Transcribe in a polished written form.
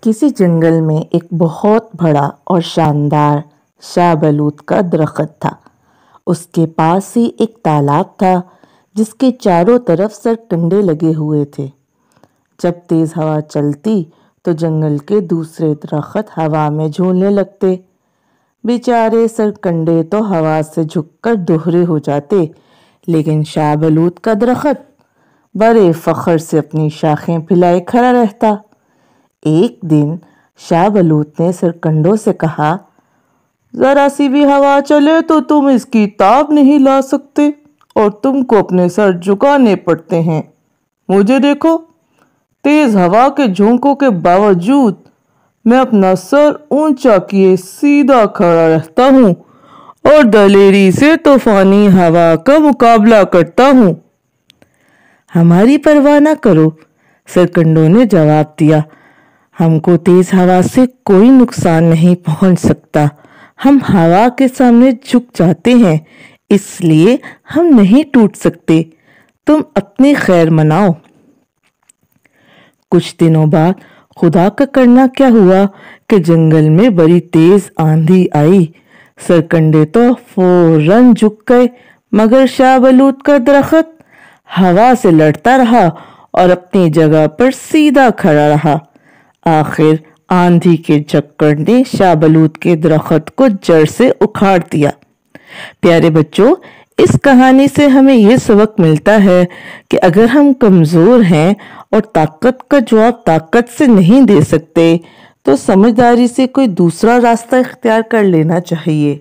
किसी जंगल में एक बहुत बड़ा और शानदार शाहबलूत का दरख्त था। उसके पास ही एक तालाब था जिसके चारों तरफ सरकंडे लगे हुए थे। जब तेज हवा चलती तो जंगल के दूसरे दरख्त हवा में झूलने लगते। बेचारे सरकंडे तो हवा से झुककर दोहरे हो जाते, लेकिन शाहबलूत का दरख्त बड़े फख्र से अपनी शाखें फैलाए खड़ा रहता। एक दिन शाहबलूत ने सरकंडों से कहा, जरा सी भी हवा चले तो तुम इसकी ताब नहीं ला सकते और तुमको अपने सर झुकाने पड़ते हैं। मुझे देखो, तेज हवा के झोंकों के बावजूद मैं अपना सर ऊंचा किए सीधा खड़ा रहता हूँ और दलेरी से तूफानी हवा का मुकाबला करता हूँ। हमारी परवाह न करो, सरकंडों ने जवाब दिया। हमको तेज हवा से कोई नुकसान नहीं पहुंच सकता। हम हवा के सामने झुक जाते हैं, इसलिए हम नहीं टूट सकते। तुम अपनी खैर मनाओ। कुछ दिनों बाद खुदा का करना क्या हुआ कि जंगल में बड़ी तेज आंधी आई। सरकंडे तो फौरन झुक गए, मगर शाहबलूत का दरख्त हवा से लड़ता रहा और अपनी जगह पर सीधा खड़ा रहा। आखिर आंधी के झक्कड़ ने शाहबलूत के दरख्त को जड़ से उखाड़ दिया। प्यारे बच्चों, इस कहानी से हमें यह सबक मिलता है कि अगर हम कमजोर हैं और ताकत का जवाब ताकत से नहीं दे सकते, तो समझदारी से कोई दूसरा रास्ता इख्तियार कर लेना चाहिए।